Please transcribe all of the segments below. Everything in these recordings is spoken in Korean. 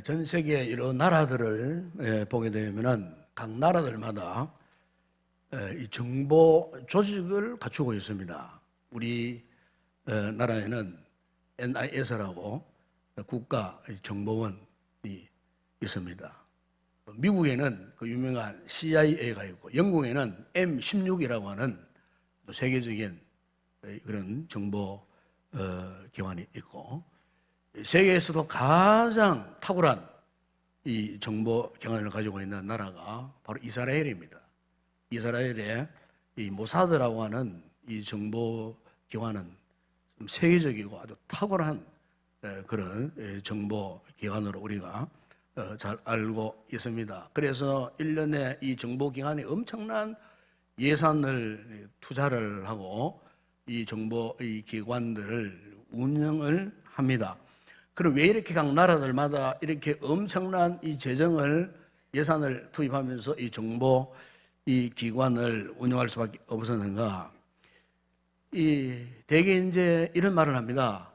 전 세계 여러 나라들을 보게 되면은 각 나라들마다 이 정보 조직을 갖추고 있습니다. 우리 나라에는 NIS라고 국가 정보원이 있습니다. 미국에는 그 유명한 CIA가 있고, 영국에는 M16이라고 하는 세계적인 그런 정보 기관이 있고, 세계에서도 가장 탁월한 이 정보 경험을 가지고 있는 나라가 바로 이스라엘입니다. 이스라엘의 이 모사드라고 하는 이 정보 기관은 세계적이고 아주 탁월한 그런 정보 기관으로 우리가 잘 알고 있습니다. 그래서 1년에 이 정보 기관이 엄청난 예산을 투자를 하고 이 정보 이 기관들을 운영을 합니다. 그럼 왜 이렇게 각 나라들마다 이렇게 엄청난 이 재정을 예산을 투입하면서 이 정보 이 기관을 운영할 수밖에 없었는가? 대개 이제 이런 말을 합니다.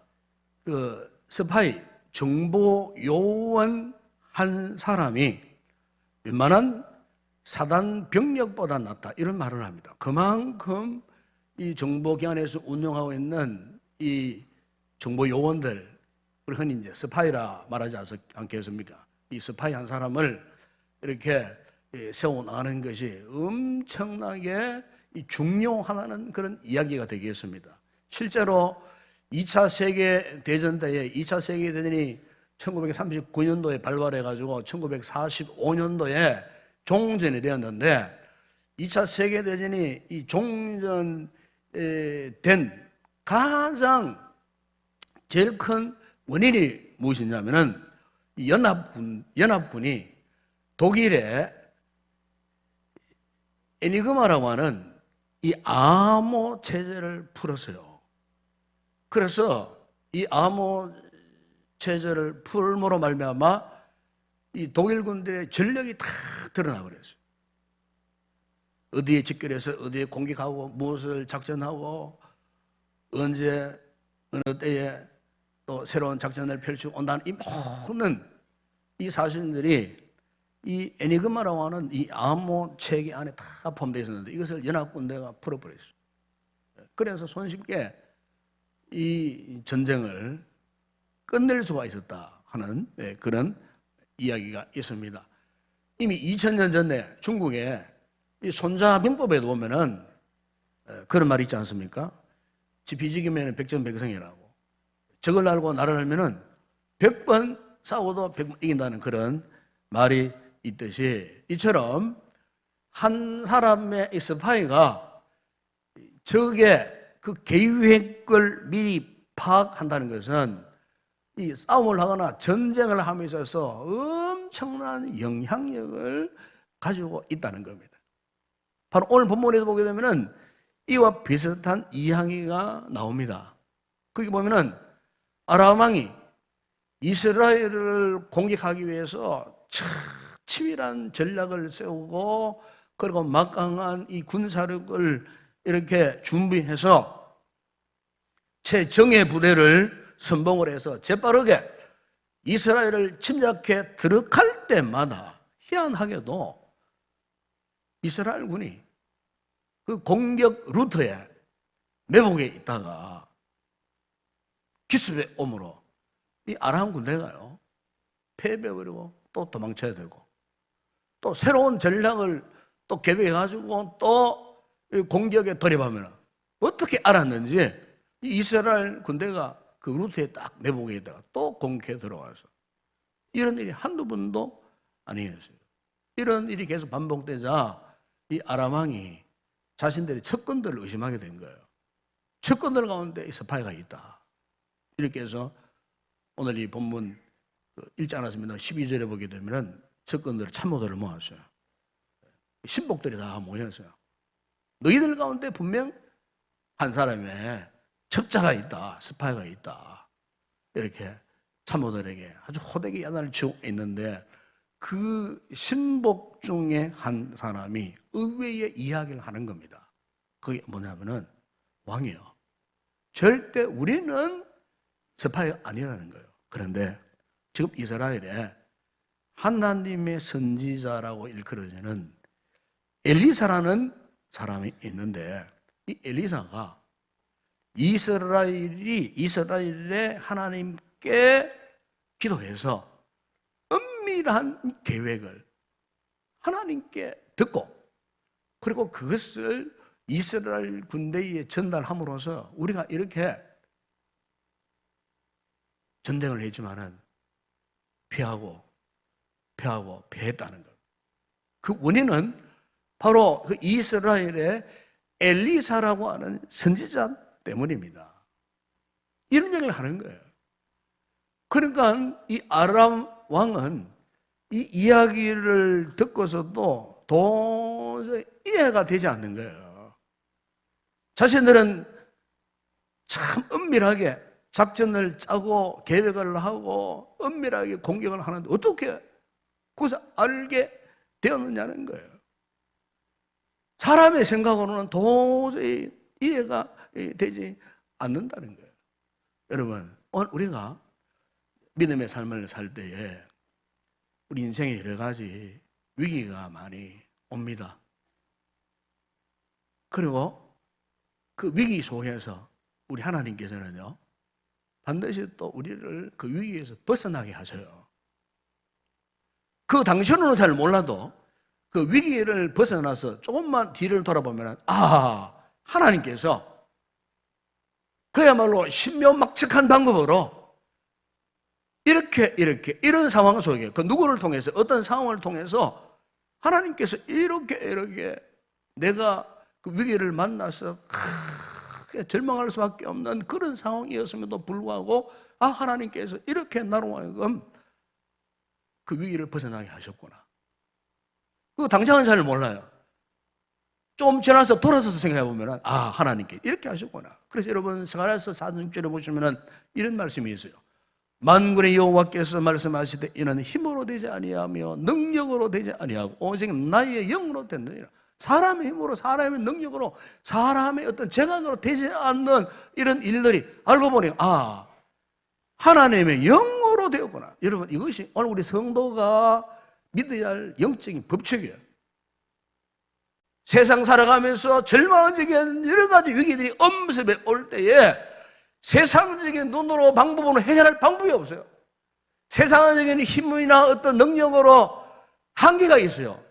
그 스파이 정보 요원 한 사람이 웬만한 사단 병력보다 낫다, 이런 말을 합니다. 그만큼 이 정보기관에서 운영하고 있는 이 정보 요원들, 흔히 이제 스파이라 말하지 않겠습니까? 이 스파이 한 사람을 이렇게 세워 나가는 것이 엄청나게 중요하다는 그런 이야기가 되겠습니다. 실제로 2차 세계대전 때에 2차 세계대전이 1939년도에 발발해가지고 1945년도에 종전이 되었는데, 2차 세계대전이 이 종전된 가장 제일 큰 원인이 무엇이냐면은 연합군이 독일의 에니그마라고 하는 이 암호 체제를 풀었어요. 그래서 이 암호 체제를 풀므로 말미암아 이 독일 군대의 전력이 다 드러나 버렸어요. 어디에 집결해서 어디에 공격하고 무엇을 작전하고 언제 어느 때에 또 새로운 작전을 펼치고 온다는 이 모든 이 사실들이 이 에니그마라고 하는 이 암호 체계 안에 다 포함되어 있었는데, 이것을 연합군대가 풀어버렸어요. 그래서 손쉽게 이 전쟁을 끝낼 수가 있었다 하는 그런 이야기가 있습니다. 이미 2000년 전에 중국의 이 손자병법에도 보면은 그런 말이 있지 않습니까? 지피지기면 백전백승이라고. 적을 알고 나를 알면은 100번 싸워도 100번 이긴다는 그런 말이 있듯이, 이처럼 한 사람의 이 스파이가 적의 그 계획을 미리 파악한다는 것은 이 싸움을 하거나 전쟁을 함에 있어서 엄청난 영향력을 가지고 있다는 겁니다. 바로 오늘 본문에도 보게 되면은 이와 비슷한 이야기가 나옵니다. 거기 보면은 아람 왕이 이스라엘을 공격하기 위해서 치밀한 전략을 세우고, 그리고 막강한 이 군사력을 이렇게 준비해서 최정예 부대를 선봉을 해서 재빠르게 이스라엘을 침략해 들어갈 때마다 희한하게도 이스라엘 군이 그 공격 루트에 매복에 있다가 기습에 오므로 이 아람 군대가요 패배해버리고 또 도망쳐야 되고, 또 새로운 전략을 또 계획해가지고 또 공격에 돌입하면 어떻게 알았는지 이스라엘 군대가 그 루트에 딱 매복해 있다가 또 공격에 들어와서 이런 일이 한두 번도 아니었어요. 이런 일이 계속 반복되자 이 아람 왕이 자신들의 척근들을 의심하게 된 거예요. 척근들 가운데 이 스파이가 있다. 이렇게 해서 오늘 이 본문 읽지 않았습니다. 12절에 보게 되면 척근들 참모들을 모았어요. 신복들이 다 모였어요. 너희들 가운데 분명 한 사람의 첩자가 있다, 스파이가 있다, 이렇게 참모들에게 아주 호되게 야단을 치고 있는데, 그 신복 중에 한 사람이 의외의 이야기를 하는 겁니다. 그게 뭐냐면은 왕이요, 절대 우리는 스파이가 아니라는 거예요. 그런데 지금 이스라엘에 하나님의 선지자라고 일컬어지는 엘리사라는 사람이 있는데, 이 엘리사가 이스라엘에 하나님께 기도해서 은밀한 계획을 하나님께 듣고, 그리고 그것을 이스라엘 군대에 전달함으로써 우리가 이렇게 전쟁을 했지만은 패했다는 것. 그 원인은 바로 그 이스라엘의 엘리사라고 하는 선지자 때문입니다. 이런 얘기를 하는 거예요. 그러니까 이 아람 왕은 이 이야기를 듣고서도 도저히 이해가 되지 않는 거예요. 자신들은 참 은밀하게 작전을 짜고 계획을 하고 은밀하게 공격을 하는데 어떻게 거기서 알게 되었느냐는 거예요. 사람의 생각으로는 도저히 이해가 되지 않는다는 거예요. 여러분, 오늘 우리가 믿음의 삶을 살 때에 우리 인생에 여러 가지 위기가 많이 옵니다. 그리고 그 위기 속에서 우리 하나님께서는요, 반드시 또 우리를 그 위기에서 벗어나게 하셔요. 그 당시로는 잘 몰라도 그 위기를 벗어나서 조금만 뒤를 돌아보면 하나님께서 그야말로 신묘막측한 방법으로 이런 상황 속에 그 누구를 통해서 어떤 상황을 통해서 하나님께서 이렇게 내가 그 위기를 만나서 크게 절망할 수밖에 없는 그런 상황이었음에도 불구하고 하나님께서 이렇게 나로 하여금 그 위기를 벗어나게 하셨구나. 그 당장은 잘 몰라요. 좀 지나서 돌아서서 생각해 보면 하나님께 이렇게 하셨구나. 그래서 여러분 스가랴서 4장절에 보시면 이런 말씀이 있어요. 만군의 여호와께서 말씀하시되 이는 힘으로 되지 아니하며 능력으로 되지 아니하고 오직 나의 영으로 됐느니라. 사람의 힘으로 사람의 능력으로 사람의 어떤 재간으로 되지 않는 이런 일들이 알고 보니 하나님의 영으로 되었구나. 여러분 이것이 오늘 우리 성도가 믿어야 할 영적인 법칙이에요. 세상 살아가면서 절망적인 여러 가지 위기들이 엄습해 올 때에 세상적인 눈으로 방법으로 해결할 방법이 없어요. 세상적인 힘이나 어떤 능력으로 한계가 있어요.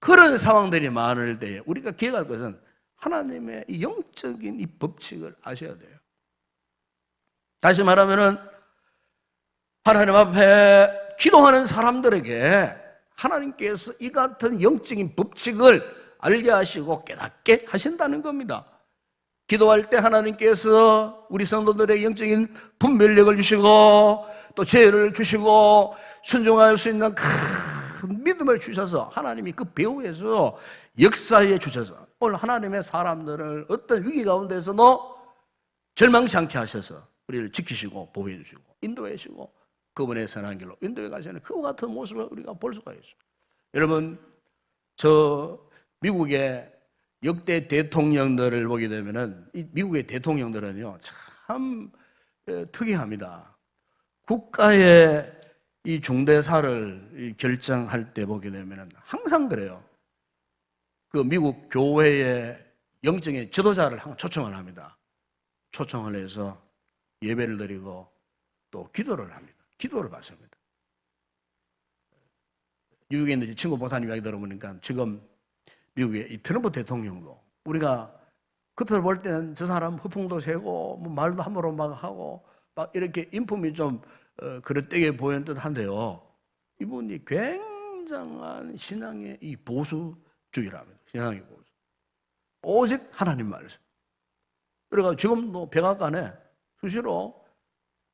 그런 상황들이 많을 때에 우리가 기억할 것은 하나님의 이 영적인 이 법칙을 아셔야 돼요. 다시 말하면은 하나님 앞에 기도하는 사람들에게 하나님께서 이 같은 영적인 법칙을 알게 하시고 깨닫게 하신다는 겁니다. 기도할 때 하나님께서 우리 성도들에게 영적인 분별력을 주시고 또 지혜를 주시고 순종할 수 있는 큰 믿음을 주셔서 하나님이 그 배후에서 역사해 주셔서 오늘 하나님의 사람들을 어떤 위기 가운데서도 절망치 않게 하셔서 우리를 지키시고 보호해 주시고 인도해 주시고 그분의 선한 길로 인도해 가시는 그와 같은 모습을 우리가 볼 수가 있어요. 여러분 저 미국의 역대 대통령들을 보게 되면은 이 미국의 대통령들은요 참 특이합니다. 국가의 이 중대사를 결정할 때 보게 되면은 항상 그래요. 그 미국 교회의 영적인 지도자를 항상 초청을 합니다. 초청을 해서 예배를 드리고 또 기도를 합니다. 기도를 받습니다. 미국에 있는 친구 목사님 이야기 들어보니까 지금 미국의 이 트럼프 대통령도 우리가 겉으로 볼 때는 저 사람 허풍도 세고 뭐 말도 함부로 막 하고 막 이렇게 인품이 좀 그릇되게 보이는 듯한데요. 이분이 굉장한 신앙의 이 보수주의랍니다. 신앙의 보수. 오직 하나님 말씀. 그래가 지금도 백악관에 수시로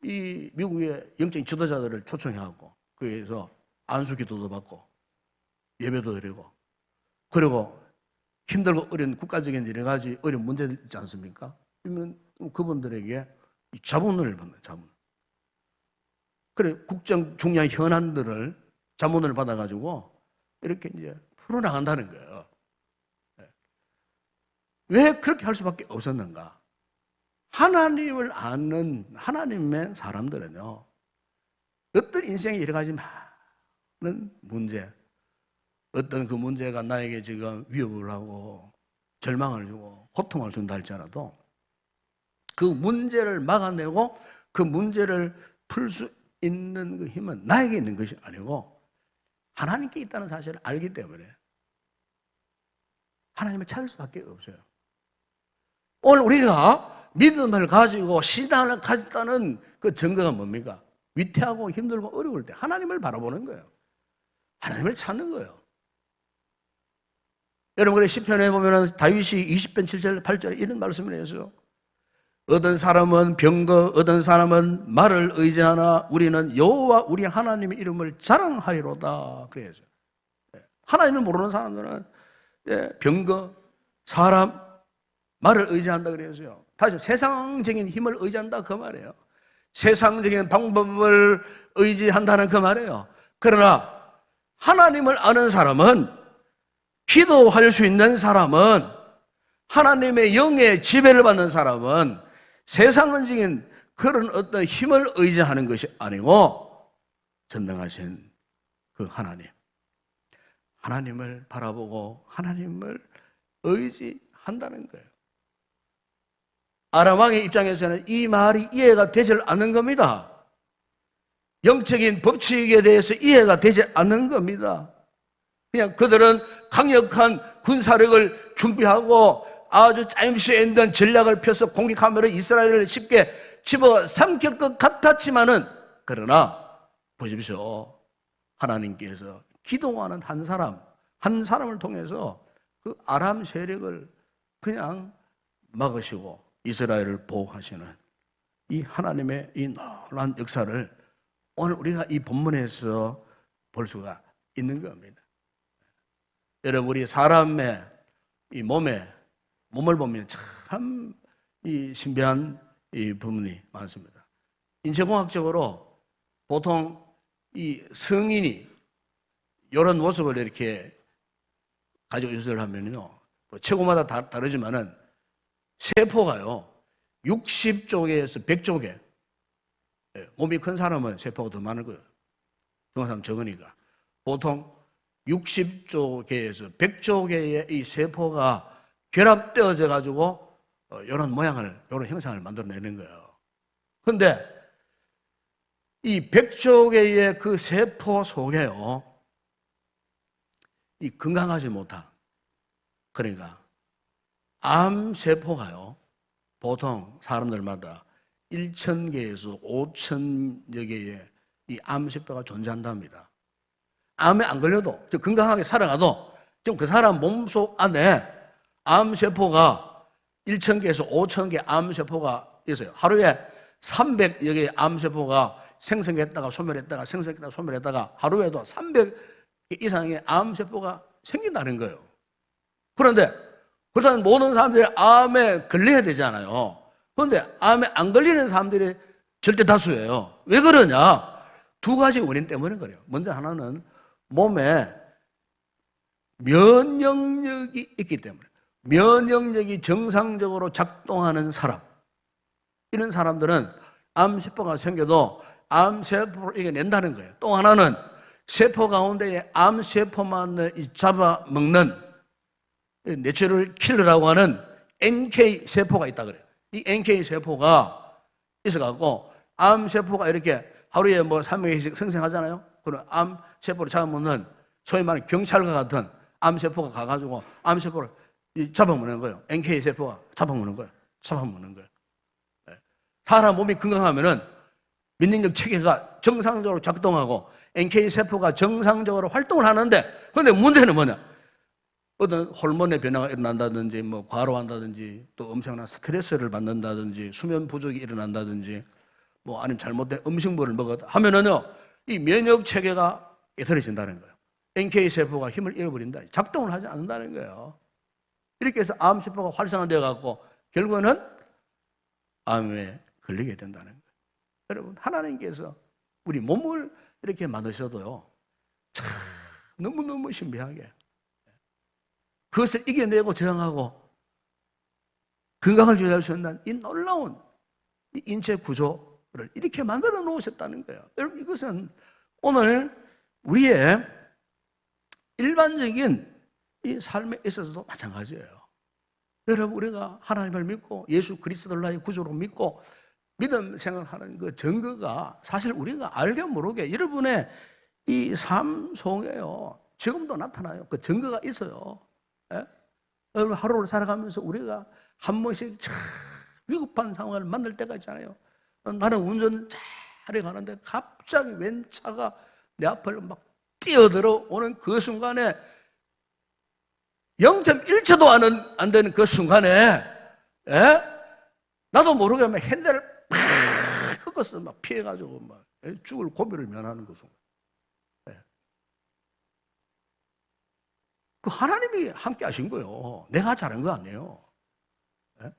이 미국의 영적인 지도자들을 초청해갖고 거기에서 안수기도도 받고 예배도 드리고 그리고 힘들고 어려운 국가적인 여러 가지 어려운 문제들 있지 않습니까? 그러면 그분들에게 자문을 받는 자문. 그래 국정 중요한 현안들을 자문을 받아가지고 이렇게 이제 풀어나간다는 거예요. 왜 그렇게 할 수밖에 없었는가? 하나님을 아는 하나님의 사람들은요, 어떤 인생의 여러 가지 많은 문제, 어떤 그 문제가 나에게 지금 위협을 하고 절망을 주고 고통을 준다 할지라도 그 문제를 막아내고 그 문제를 풀 수 있는 그 힘은 나에게 있는 것이 아니고 하나님께 있다는 사실을 알기 때문에 하나님을 찾을 수밖에 없어요. 오늘 우리가 믿음을 가지고 신앙을 가졌다는 그 증거가 뭡니까? 위태하고 힘들고 어려울 때 하나님을 바라보는 거예요. 하나님을 찾는 거예요. 여러분, 그래 시편에 보면은 다윗이 20편 7절 8절에 이런 말씀을 했어요. 어떤 사람은 병거, 어떤 사람은 말을 의지하나 우리는 여호와 우리 하나님의 이름을 자랑하리로다. 그래야죠. 하나님을 모르는 사람들은 병거, 사람, 말을 의지한다 그래서요. 다시 세상적인 힘을 의지한다 그 말이에요. 세상적인 방법을 의지한다는 그 말이에요. 그러나 하나님을 아는 사람은, 기도할 수 있는 사람은, 하나님의 영의 지배를 받는 사람은 세상적인 그런 어떤 힘을 의지하는 것이 아니고 전능하신 그 하나님을 바라보고 하나님을 의지한다는 거예요. 아람 왕의 입장에서는 이 말이 이해가 되지 않는 겁니다. 영적인 법칙에 대해서 이해가 되지 않는 겁니다. 그냥 그들은 강력한 군사력을 준비하고 아주 짜임새 있는 전략을 펴서 공격하면 이스라엘을 쉽게 집어삼킬 것 같았지만은, 그러나 보십시오. 하나님께서 기도하는 한 사람을 통해서 그 아람 세력을 그냥 막으시고 이스라엘을 보호하시는 이 하나님의 이 놀라운 역사를 오늘 우리가 이 본문에서 볼 수가 있는 겁니다. 여러분, 우리 사람의 이 몸을 보면 참 이 신비한 이 부분이 많습니다. 인체공학적으로 보통 이 성인이 이런 모습을 이렇게 가지고 있어야 하면요, 뭐 체구마다 다르지만은 세포가요 60쪽에서 100쪽에, 몸이 큰 사람은 세포가 더 많을 거예요. 중한 사람 적으니까 보통 60쪽에서 100쪽의 이 세포가 결합되어져 가지고 이런 모양을, 이런 형상을 만들어내는 거예요. 그런데 이 100쪽의 그 세포 속에요, 이 건강하지 못한, 그러니까 암세포가요 보통 사람들마다 1,000개에서 5,000여 개의 이 암세포가 존재한답니다. 암에 안 걸려도, 건강하게 살아가도 지금 그 사람 몸속 안에 암세포가 1,000개에서 5,000개 암세포가 있어요. 하루에 300여 개의 암세포가 생성했다가 소멸했다가 생성했다가 소멸했다가 하루에도 300개 이상의 암세포가 생긴다는 거예요. 그런데 그렇다면 모든 사람들이 암에 걸려야 되잖아요. 그런데 암에 안 걸리는 사람들이 절대 다수예요. 왜 그러냐? 두 가지 원인 때문에 그래요. 먼저 하나는 몸에 면역력이 있기 때문에, 면역력이 정상적으로 작동하는 사람, 이런 사람들은 암세포가 생겨도 암세포를 이겨낸다는 거예요. 또 하나는 세포 가운데에 암세포만을 잡아먹는 내추럴 킬러라고 하는 NK 세포가 있다 그래요. 이 NK 세포가 있어갖고 암세포가 이렇게 하루에 뭐 300개씩 생성하잖아요. 그럼 암세포를 잡아먹는 소위 말하는 경찰과 같은 암세포가 가가지고 암세포를 잡아먹는 거예요. NK 세포가 잡아먹는 거예요. 사람 몸이 건강하면은 면역력 체계가 정상적으로 작동하고 NK 세포가 정상적으로 활동을 하는데, 그런데 문제는 뭐냐? 어떤 호르몬의 변화가 일어난다든지, 뭐 과로한다든지, 또 엄청난 스트레스를 받는다든지, 수면 부족이 일어난다든지, 뭐 아니면 잘못된 음식물을 먹었다 하면은요, 이 면역 체계가 깨트려진다는 거예요. NK 세포가 힘을 잃어버린다, 작동을 하지 않는다는 거예요. 이렇게 해서 암 세포가 활성화되어 갖고 결국은 암에 걸리게 된다는 거예요. 여러분, 하나님께서 우리 몸을 이렇게 만드셔도요, 참 너무너무 신비하게 그것을 이겨내고 저항하고 건강을 유지할 수 있는 이 놀라운 이 인체 구조, 이렇게 만들어 놓으셨다는 거예요. 여러분, 이것은 오늘 우리의 일반적인 이 삶에 있어서도 마찬가지예요. 여러분, 우리가 하나님을 믿고 예수 그리스도를 나의 구주로 믿고 믿음 생활하는 그 증거가 사실 우리가 알게 모르게 여러분의 이 삶 속에요, 지금도 나타나요. 그 증거가 있어요. 예? 여러분, 하루를 살아가면서 우리가 한 번씩 참 위급한 상황을 만날 때가 있잖아요. 나는 운전 잘해 가는데 갑자기 웬 차가 내 앞을 막 뛰어들어 오는 그 순간에 0.1초도 안 되는 그 순간에, 예? 나도 모르게 막 핸들을 팍 꺾어서 막 피해가지고 막 죽을 고비를 면하는 그 순간. 예. 그 하나님이 함께 하신 거예요. 내가 잘한 거 아니에요. 예?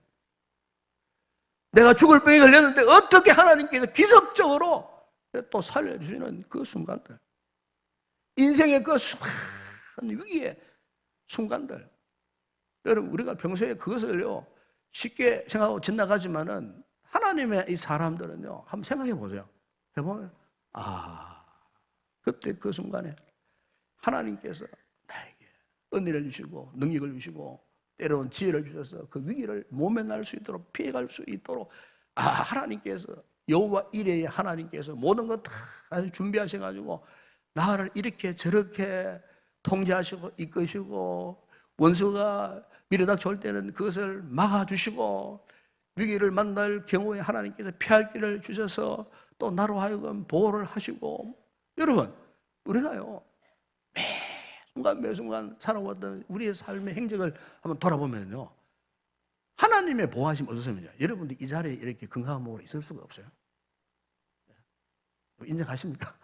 내가 죽을 병에 걸렸는데 어떻게 하나님께서 기적적으로 또 살려주시는 그 순간들. 인생의 그 수많은 위기의 순간들. 여러분, 우리가 평소에 그것을요, 쉽게 생각하고 지나가지만은 하나님의 이 사람들은요, 한번 생각해 보세요. 해보면, 그때 그 순간에 하나님께서 나에게 은혜를 주시고, 능력을 주시고, 때로는 지혜를 주셔서 그 위기를 모면할 수 있도록, 피해갈 수 있도록, 하나님께서, 여호와 이레의 하나님께서 모든 것 다 준비하셔가지고, 나를 이렇게 저렇게 통제하시고, 이끄시고, 원수가 밀어닥쳐올 때는 그것을 막아주시고, 위기를 만날 경우에 하나님께서 피할 길을 주셔서 또 나로 하여금 보호를 하시고, 여러분, 우리가요, 매 순간 살아왔던 우리의 삶의 행적을 한번 돌아보면요, 하나님의 보호하심 어떻습니까? 여러분들 이 자리에 이렇게 건강한 몸으로 있을 수가 없어요. 인정하십니까?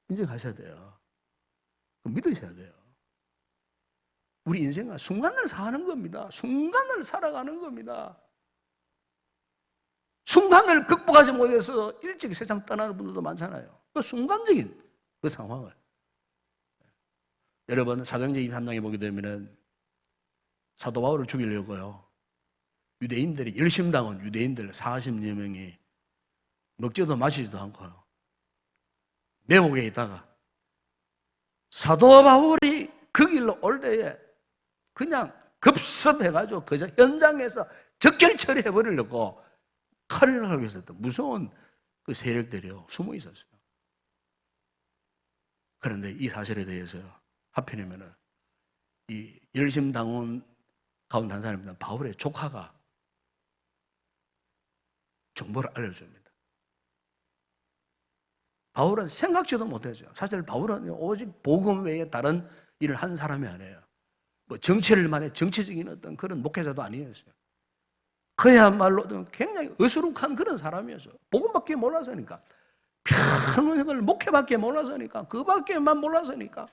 인정하셔야 돼요. 믿으셔야 돼요. 우리 인생은 순간을 사는 겁니다. 순간을 살아가는 겁니다. 순간을 극복하지 못해서 일찍 세상 떠나는 분들도 많잖아요. 그 순간적인 그 상황을. 여러분, 사도행전 23장에 보게 되면은 사도 바울을 죽이려고요, 유대인들이, 열심당한 유대인들 40여 명이 먹지도 마시지도 않고요, 매복에 있다가 사도 바울이 그 길로 올 때에 그냥 급습해가지고 그 현장에서 적결 처리해버리려고 칼을 하고 있었던 무서운 그 세력들이요, 숨어 있었어요. 그런데 이 사실에 대해서요, 하필이면은 이 열심당원 가운데 한 사람입니다. 바울의 조카가 정보를 알려줍니다. 바울은 생각지도 못했어요. 사실 바울은 오직 복음 외에 다른 일을 한 사람이 아니에요. 뭐 정치를만 해, 정치적인 어떤 그런 목회자도 아니었어요. 그야말로 굉장히 어수룩한 그런 사람이었어요. 복음밖에 몰라서니까. 평생을 목회밖에 몰라서니까. 그밖에만 몰라서니까.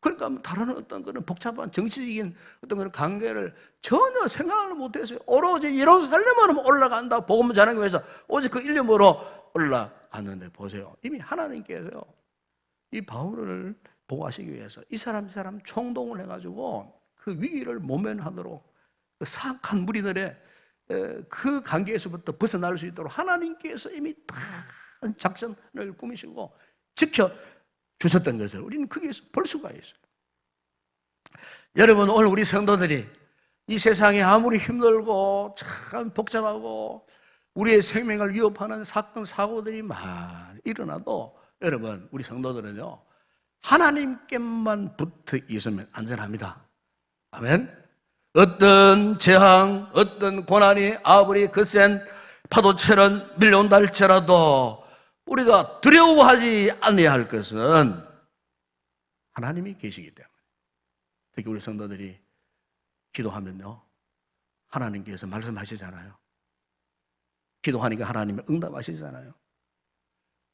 그러니까 다른 어떤 그런 복잡한 정치적인 어떤 그런 관계를 전혀 생각을 못했어요. 오로지 예루살렘으로 올라간다, 복음 전하기 위해서 오직 그 일념으로 올라갔는데, 보세요. 이미 하나님께서요, 이 바울을 보호하시기 위해서 이 사람 총동을 해가지고 그 위기를 모면하도록, 그 사악한 무리들의 그 관계에서부터 벗어날 수 있도록 하나님께서 이미 다 작전을 꾸미시고 지켜 주셨던 것을 우리는 거기에서 볼 수가 있어요. 여러분, 오늘 우리 성도들이 이 세상에 아무리 힘들고 참 복잡하고 우리의 생명을 위협하는 사건 사고들이 많이 일어나도, 여러분, 우리 성도들은요, 하나님께만 붙어 있으면 안전합니다. 아멘. 어떤 재앙, 어떤 고난이 아무리 거센 파도처럼 밀려온다 할지라도 우리가 두려워하지 않아야 할 것은 하나님이 계시기 때문에. 특히 우리 성도들이 기도하면요, 하나님께서 말씀하시잖아요. 기도하니까 하나님이 응답하시잖아요.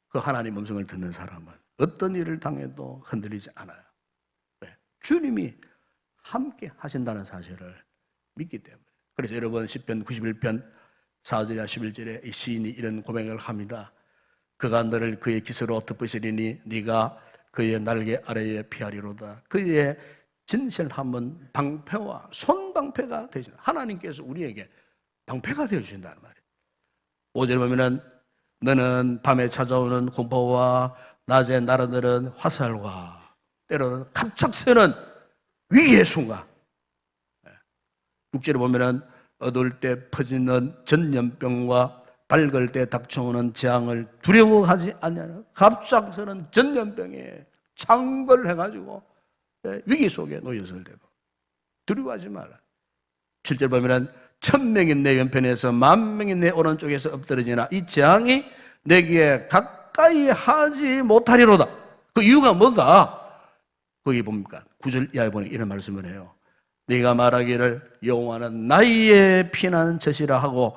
그 하나님 음성을 듣는 사람은 어떤 일을 당해도 흔들리지 않아요. 왜? 주님이 함께 하신다는 사실을 믿기 때문에. 그래서 여러분, 시편 91편 4절이나 11절에 이 시인이 이런 고백을 합니다. 그가 너를 그의 기세로 덮으시리니 네가 그의 날개 아래에 피하리로다. 그의 진실함은 방패와 손방패가 되시다. 하나님께서 우리에게 방패가 되어주신다는 말이에요. 5절 보면은 너는 밤에 찾아오는 공포와 낮에 날아드는 화살과 때로는 갑작스런 위기의 순간, 6절에 보면은 어두울 때 퍼지는 전염병과 밝을 때 닥쳐오는 재앙을 두려워하지 않냐는 갑작스런 전염병에 창궐해가지고 위기 속에 놓여서 되고 두려워하지 말라. 7절 보면은 1000명이 내 왼편에서 10,000명이 내 오른쪽에서 엎드러지나 이 재앙이 내게 가까이 하지 못하리로다. 그 이유가 뭔가? 거기 봅니까? 9절 이하에 보니 이런 말씀을 해요. 네가 말하기를 여호와는 나의 피난 젖이라 하고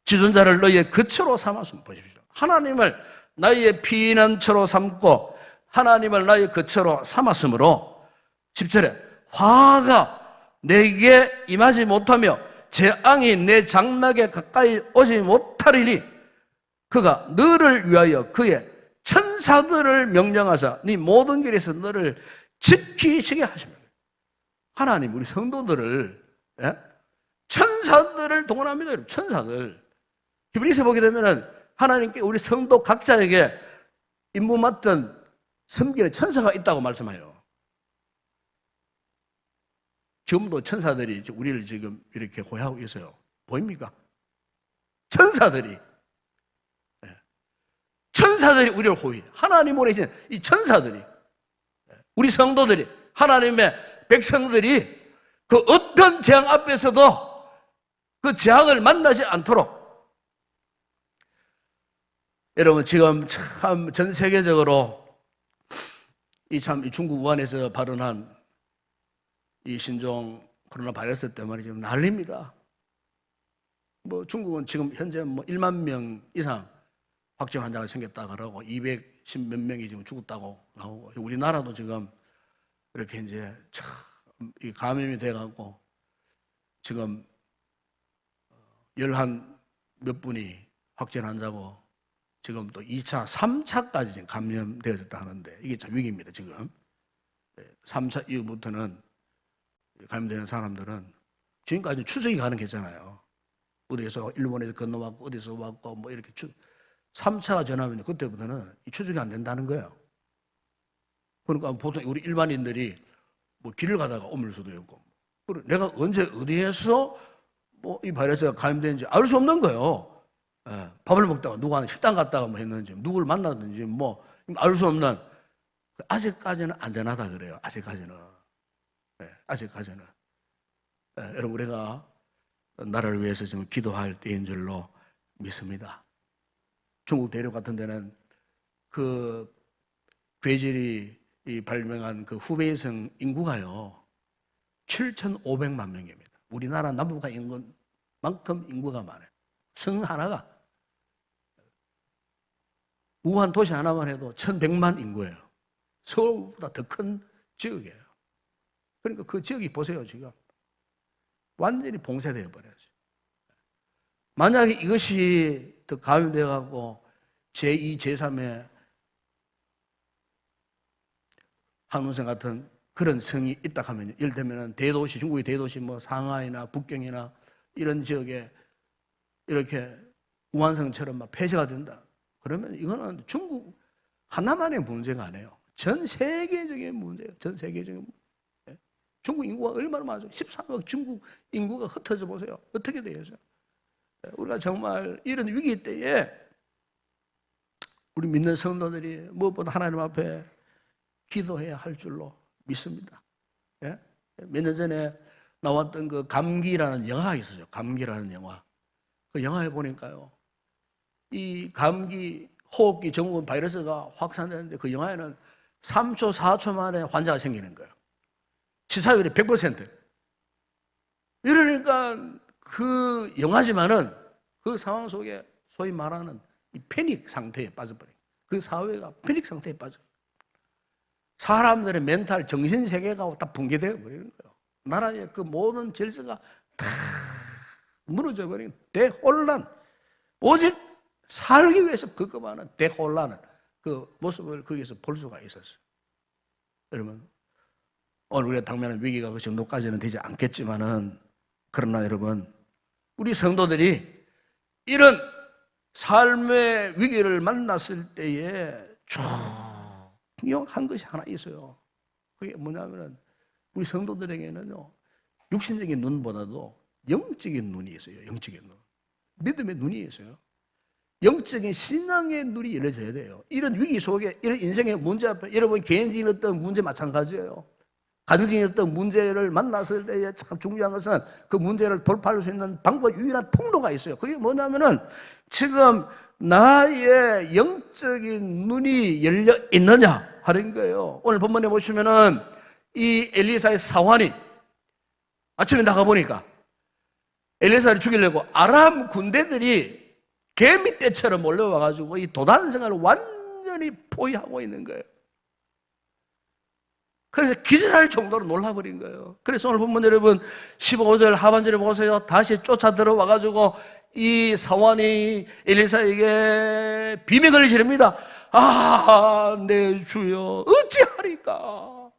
지존자를 너희의 거처로 삼았으면, 보십시오. 하나님을 나의 피난처로 삼고 하나님을 나의 거처로 삼았으므로 10절에 화가 내게 임하지 못하며 재앙이 내 장막에 가까이 오지 못하리니 그가 너를 위하여 그의 천사들을 명령하사 네 모든 길에서 너를 지키시게 하십니다. 하나님 우리 성도들을, 천사들을 동원합니다. 여러분. 천사들. 히브리서 보게 되면은 하나님께 우리 성도 각자에게 임무 맡은 섬기는 천사가 있다고 말씀해요. 지금도 천사들이 우리를 지금 이렇게 호위하고 있어요. 보입니까? 천사들이. 천사들이 우리를 호위. 하나님 안에 계신 이 천사들이, 우리 성도들이, 하나님의 백성들이 그 어떤 재앙 앞에서도 그 재앙을 만나지 않도록, 여러분 지금 참 전 세계적으로 이 중국 우한에서 발언한 이 신종 코로나 바이러스 때문에 지금 난립니다. 뭐 중국은 지금 현재 뭐 1만 명 이상 확진 환자가 생겼다 그러고 210 몇 명이 지금 죽었다고 나오고, 우리나라도 지금 이렇게 이제 참 이 감염이 돼갖고 지금 11 몇 분이 확진 환자고 지금 또 2차, 3차까지 지금 감염되어졌다 하는데 이게 참 위기입니다, 지금. 3차 이후부터는 감염되는 사람들은 지금까지 추적이 가능했잖아요. 어디에서 일본에서 건너왔고 어디서 왔고 뭐 이렇게 3차가 전하면 그때부터는 추적이 안 된다는 거예요. 그러니까 보통 우리 일반인들이 뭐 길을 가다가 옮을 수도 있고, 내가 언제 어디에서 뭐 이 바이러스가 감염되는지 알 수 없는 거예요. 밥을 먹다가 누가 식당 갔다가 뭐 했는지 누구를 만나든지 뭐 알 수 없는, 아직까지는 안전하다 그래요. 아직까지는. 아직까지는. 여러분 우리가 나라를 위해서 지금 기도할 때인 줄로 믿습니다. 중국 대륙 같은 데는 그 괴질이 발명한 그 후베이성 인구가요 7,500만 명입니다. 우리나라 남북한 인구만큼 인구가 많아요. 성 하나가 우한 도시 하나만 해도 1,100만 인구예요. 서울보다 더 큰 지역이에요. 그러니까 그 지역이 보세요, 지금 완전히 봉쇄되어 버렸어요. 만약에 이것이 더 감염되어 갖고 제2, 제3의 항문성 같은 그런 성이 있다 하면, 예를 들면 대도시, 중국의 대도시 뭐 상하이나 북경이나 이런 지역에 이렇게 우한성처럼 막 폐쇄가 된다. 그러면 이거는 중국 하나만의 문제가 아니에요. 전 세계적인 문제예요. 전 세계적인 문제. 중국 인구가 얼마나 많아요? 13억 중국 인구가 흩어져 보세요. 어떻게 되겠어요? 우리가 정말 이런 위기 때에 우리 믿는 성도들이 무엇보다 하나님 앞에 기도해야 할 줄로 믿습니다. 예? 몇 년 전에 나왔던 그 감기라는 영화가 있었어요. 감기라는 영화. 그 영화에 보니까요, 이 감기, 호흡기 증후군 바이러스가 확산되는데 그 영화에는 3초, 4초 만에 환자가 생기는 거예요. 치사율이 100%. 이러니까 그 영화지만은 그 상황 속에 소위 말하는 이 패닉 상태에 빠져버려요. 그 사회가 패닉 상태에 빠져요. 사람들의 멘탈, 정신 세계가 다 붕괴되어 버리는 거예요. 나라의 그 모든 질서가 다 무너져 버리는 대혼란. 오직 살기 위해서 급급하는 대혼란은 그 모습을 거기서 볼 수가 있었어요. 여러분, 오늘 우리가 당면한 위기가 그 정도까지는 되지 않겠지만은, 그러나 여러분, 우리 성도들이 이런 삶의 위기를 만났을 때에 중요한 것이 하나 있어요. 그게 뭐냐면은 우리 성도들에게는요, 육신적인 눈보다도 영적인 눈이 있어요. 영적인 눈. 믿음의 눈이 있어요. 영적인 신앙의 눈이 열려져야 돼요. 이런 위기 속에, 이런 인생의 문제 앞에, 여러분 개인적인 어떤 문제 마찬가지예요. 가정적인 어떤 문제를 만났을 때에 참 중요한 것은 그 문제를 돌파할 수 있는 방법, 유일한 통로가 있어요. 그게 뭐냐면은 지금 나의 영적인 눈이 열려 있느냐 하는 거예요. 오늘 본문에 보시면은 이 엘리사의 사환이 아침에 나가보니까 엘리사를 죽이려고 아람 군대들이 개미떼처럼 몰려와가지고 이 도단성을 완전히 포위하고 있는 거예요. 그래서 기절할 정도로 놀라버린 거예요. 그래서 오늘 본문 여러분 15절 하반절에 보세요. 다시 쫓아 들어와가지고 이 사환이 엘리사에게 비명을 지릅니다. 아, 내 주여 어찌하리까?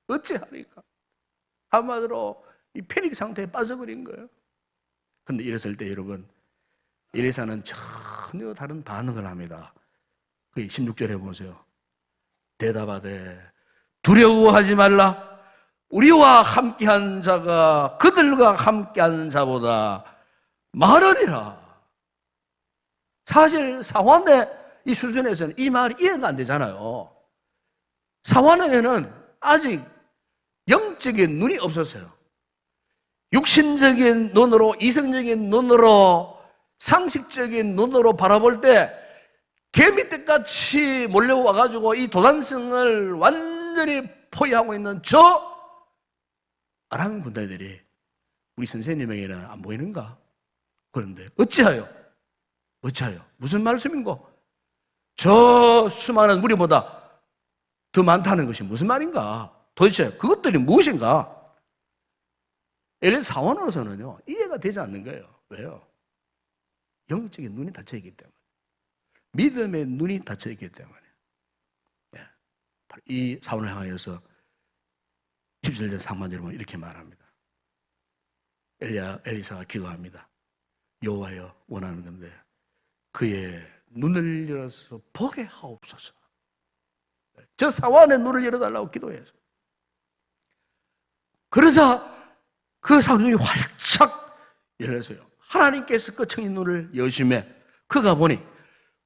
어찌하리까? 한마디로 이 패닉 상태에 빠져버린 거예요. 근데 이랬을 때 여러분 엘리사는 전혀 다른 반응을 합니다. 그 16절에 보세요. 대답하되 두려워하지 말라. 우리와 함께한 자가 그들과 함께한 자보다 많으리라. 사실 사환의 이 수준에서는 이 말이 이해가 안 되잖아요. 사환에게는 아직 영적인 눈이 없었어요. 육신적인 눈으로, 이성적인 눈으로, 상식적인 눈으로 바라볼 때 개미떼같이 몰려와가지고 이 도단성을 완전히 포위하고 있는 저 아람 군대들이 우리 선생님에게는 안 보이는가? 그런데 어찌하여? 무슨 말씀인고? 저 수많은 무리보다 더 많다는 것이 무슨 말인가? 도대체 그것들이 무엇인가? 엘리사 사원으로서는요 이해가 되지 않는 거예요. 왜요? 영적인 눈이 닫혀있기 때문에, 믿음의 눈이 닫혀있기 때문에. 이 사원을 향하여서 17절 상반절에 보면 이렇게 말합니다. 엘리사가 기도합니다. 여호와여, 원하는 건데 그의 눈을 열어서 보게 하옵소서. 저 사원의 눈을 열어달라고 기도해서, 그래서 그 사원 눈이 활짝 열렸어요. 하나님께서 그 청인 눈을 여심해 그가 보니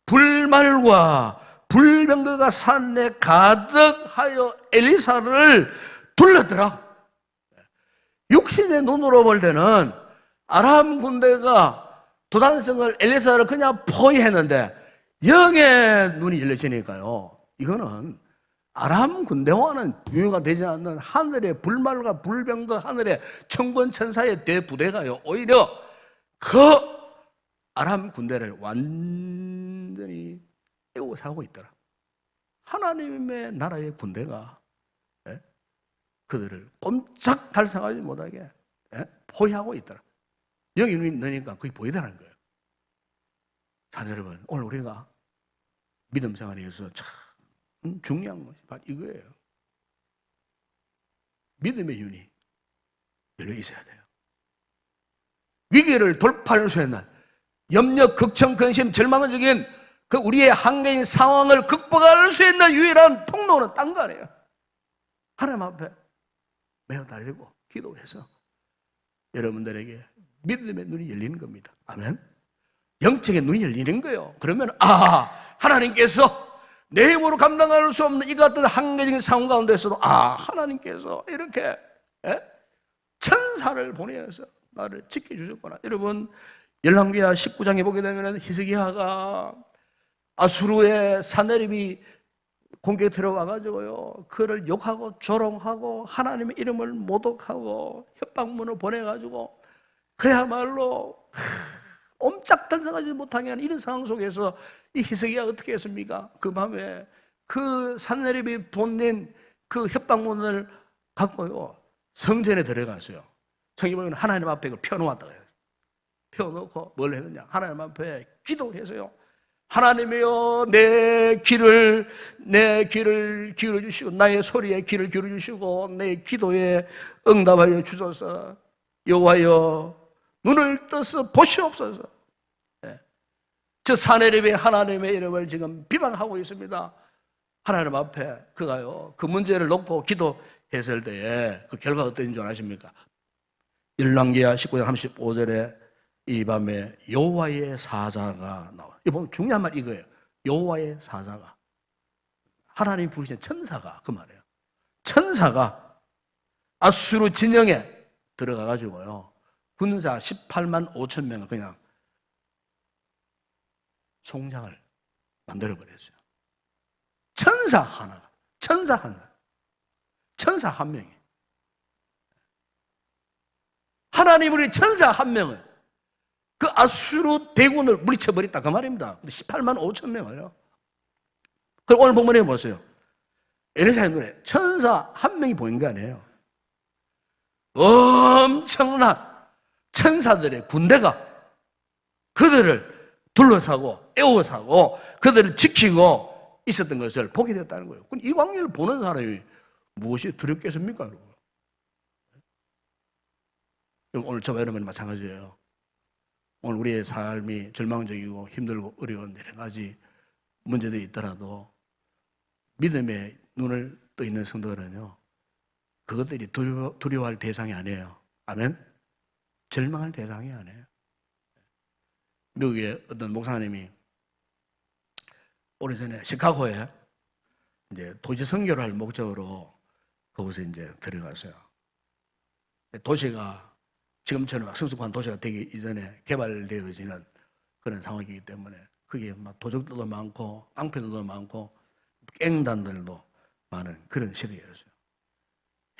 불말과 불병거가 산내 가득하여 엘리사를 둘렀더라. 육신의 눈으로 볼 때는 아람 군대가 도단성을 엘리사를 그냥 포위했는데 영의 눈이 열려지니까요, 이거는 아람 군대와는 비교가 되지 않는 하늘의 불말과 불병거, 하늘의 천군천사의 대부대가요 오히려 그 아람 군대를 완전히 에워싸고 있더라. 하나님의 나라의 군대가 그들을 꼼짝 달싹하지 못하게 포위하고 있더라. 여기 눈이 넣으니까 그게 보이더라는 거예요. 자, 여러분, 오늘 우리가 믿음 생활에 있어서 참 중요한 것이 바로 이거예요. 믿음의 윤이 열려 있어야 돼요. 위기를 돌파할 수 있는 염려, 걱정, 근심, 절망적인 그 우리의 한계인 상황을 극복할 수 있는 유일한 통로는 딴 거 아니에요. 하나님 앞에 매어 달리고 기도해서 여러분들에게 믿음의 눈이 열리는 겁니다. 아멘. 영적인 눈이 열리는 거예요. 그러면 하나님께서 내 힘으로 감당할 수 없는 이 같은 한계적인 상황 가운데서도 하나님께서 이렇게 천사를 보내서 나를 지켜주셨구나. 여러분 열왕기하 19장에 보게 되면 히스기야가 아수르의 사내립이 공격에 들어와가지고요 그를 욕하고 조롱하고 하나님의 이름을 모독하고 협박문을 보내가지고 그야말로 옴짝달싹하지 못하게 하는 이런 상황 속에서 이 히스기야가 어떻게 했습니까? 그 밤에 그 산헤립이 보낸 그 협박문을 갖고요 성전에 들어갔어요. 성경에 보면 하나님 앞에 그걸 펴놓았다고 해요. 펴놓고 뭘 했느냐? 하나님 앞에 기도했어요. 하나님이여, 내 귀를 기울여 주시고 나의 소리에 귀를 기울여 주시고 내 기도에 응답하여 주소서. 여호와여, 눈을 떠서 보시옵소서. 저 사내립의 하나님의 이름을 지금 비방하고 있습니다. 하나님 앞에 그가요, 그 문제를 놓고 기도했을 때에 그 결과가 어떤지 아십니까? 열왕기하 19장 35절에 이 밤에 여호와의 사자가 나와. 이 보면 중요한 말 이거예요. 여호와의 사자가, 하나님 부르신 천사가, 그 말이에요. 천사가 아수르 진영에 들어가 가지고요, 군사 18만 5천 명을 그냥 총장을 만들어 버렸어요. 천사 하나, 천사 한 명이, 하나님 우리 천사 한 명을 그 아수르 대군을 물리쳐 버렸다 그 말입니다. 18만 5천 명을요. 그리고 오늘 본문에 보세요. 에레사의 눈에 천사 한 명이 보인 게 아니에요. 엄청난 천사들의 군대가 그들을 둘러싸고 에워싸고 그들을 지키고 있었던 것을 보게 됐다는 거예요. 그럼 이 광경을 보는 사람이 무엇이 두렵겠습니까? 오늘 저와 여러분이 마찬가지예요. 오늘 우리의 삶이 절망적이고 힘들고 어려운 여러 가지 문제들이 있더라도 믿음의 눈을 떠 있는 성도들은요, 그것들이 두려워할 대상이 아니에요. 아멘? 절망할 대상이 아니에요. 미국의 어떤 목사님이 오래전에 시카고에 이제 도시 선교를 할 목적으로 그곳에 이제 들어갔어요. 도시가 지금처럼 성숙한 도시가 되기 이전에 개발되어지는 그런 상황이기 때문에 그게 막 도적들도 많고 깡패들도 많고 갱단들도 많은 그런 시대였어요.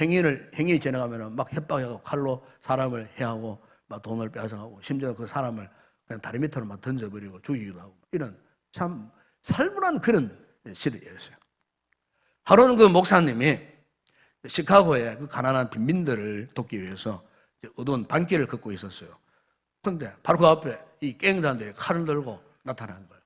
행인이 지나가면 막 협박하고 칼로 사람을 해하고 막 돈을 빼앗아가고 심지어 그 사람을 그냥 다리 밑으로 막 던져버리고 죽이기도 하고 이런 참 살벌한 그런 시대였어요. 하루는 그 목사님이 시카고의 그 가난한 빈민들을 돕기 위해서 어두운 밤길을 걷고 있었어요. 그런데 바로 그 앞에 이 갱단들이 칼을 들고 나타나는 거예요.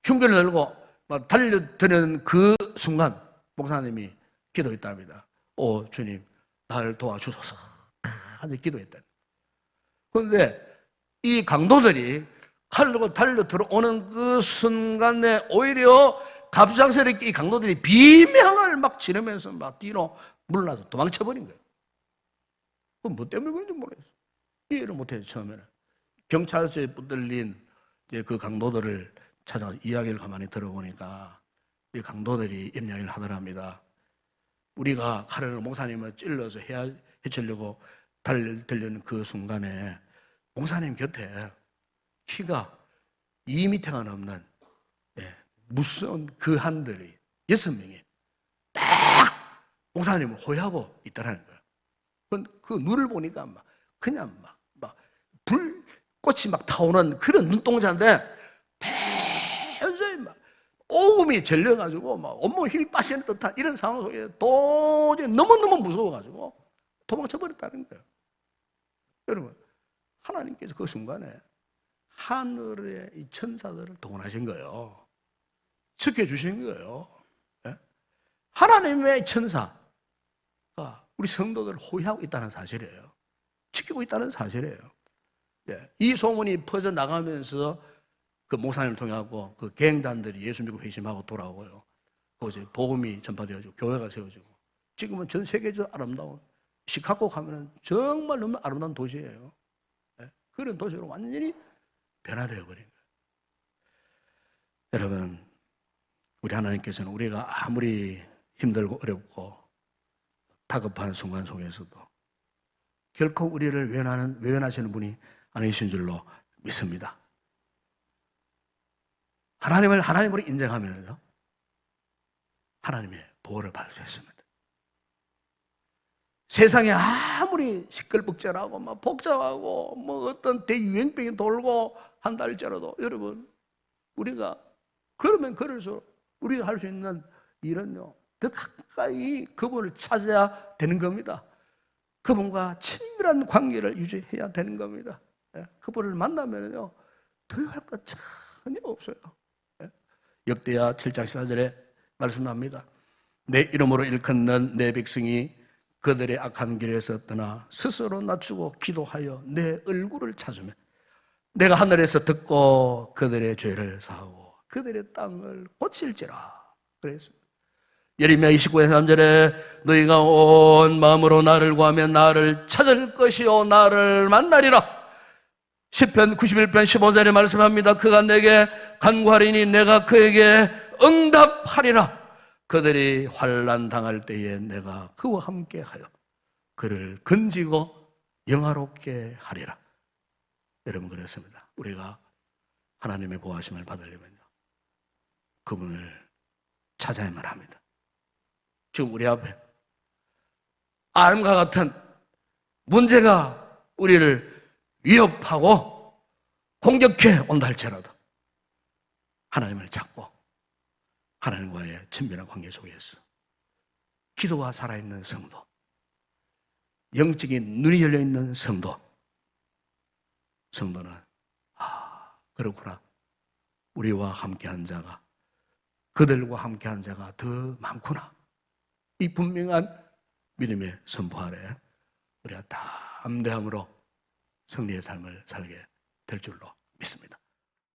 흉기를 들고 막 달려드는 그 순간 목사님이 기도했답니다. 오 주님, 나를 도와주소서 하는 기도했다. 그런데 이 강도들이 칼을 들고 달려 들어오는 그 순간에 오히려 갑작스럽게 이 강도들이 비명을 막 지르면서 막 뒤로 물러나서 도망쳐버린 거예요. 그건 뭐 때문에 그런지 모르겠어요. 이해를 못해요. 처음에는 경찰서에 붙들린 그 강도들을 찾아가서 이야기를 가만히 들어보니까 이 강도들이 이야기를 하더랍니다. 우리가 칼을 목사님을 찔러서 해치려고 달려는 그 순간에 목사님 곁에 키가 2m가 넘는 무서운 그 한들이 6명이 딱 목사님을 호위하고 있더라는 거예요. 그 눈을 보니까 그냥 불꽃이 막 타오는 그런 눈동자인데 완전히 막 온몸이 절려가지고 막 온몸 힘이 빠지는 듯한 이런 상황 속에 도저히 너무너무 무서워가지고 도망쳐 버렸다는 거예요. 여러분, 하나님께서 그 순간에 하늘의 이 천사들을 동원하신 거예요. 지켜주신 거예요. 하나님의 천사가 우리 성도들을 호위하고 있다는 사실이에요. 지키고 있다는 사실이에요. 이 소문이 퍼져나가면서 그 목사님을 통해서 그 갱단들이 예수 믿고 회심하고 돌아오고요. 그곳에 복음이 전파되어지고 교회가 세워지고 지금은 전 세계적 아름다운 시카고 가면은 정말 너무 아름다운 도시예요. 그런 도시로 완전히 변화되어 버린 거예요. 여러분, 우리 하나님께서는 우리가 아무리 힘들고 어렵고 다급한 순간 속에서도 결코 우리를 외면하시는 분이 아니신 줄로 믿습니다. 하나님을 하나님으로 인정하면서 하나님의 보호를 받을 수 있습니다. 세상에 아무리 시끌벅적하고 막 복잡하고 뭐 어떤 대유행병이 돌고 한다 할지라도 여러분, 우리가 그러면 그럴수록 우리가 할 수 있는 일은요, 더 가까이 그분을 찾아야 되는 겁니다. 그분과 친밀한 관계를 유지해야 되는 겁니다. 그분을 만나면요, 두려워할 것 전혀 없어요. 역대하 7장 14절에 말씀합니다. 내 이름으로 일컫는 내 백성이 그들의 악한 길에서 떠나 스스로 낮추고 기도하여 내 얼굴을 찾으면 내가 하늘에서 듣고 그들의 죄를 사하고 그들의 땅을 고칠지라 그랬습니다. 예레미야 29장 3절에 너희가 온 마음으로 나를 구하면 나를 찾을 것이요 나를 만나리라. 시편 91편 15절에 말씀합니다. 그가 내게 간구하리니 내가 그에게 응답하리라. 그들이 환난 당할 때에 내가 그와 함께하여 그를 건지고 영화롭게 하리라. 여러분, 그렇습니다. 우리가 하나님의 보호하심을 받으려면요, 그분을 찾아야만 합니다. 지금 우리 앞에 암과 같은 문제가 우리를 위협하고 공격해 온다 할지라도 하나님을 찾고 하나님과의 친밀한 관계 속에서 기도가 살아있는 성도, 영적인 눈이 열려있는 성도는 그렇구나, 우리와 함께한 자가, 그들과 함께한 자가 더 많구나, 이 분명한 믿음의 선포 아래 우리가 담대함으로 승리의 삶을 살게 될 줄로 믿습니다.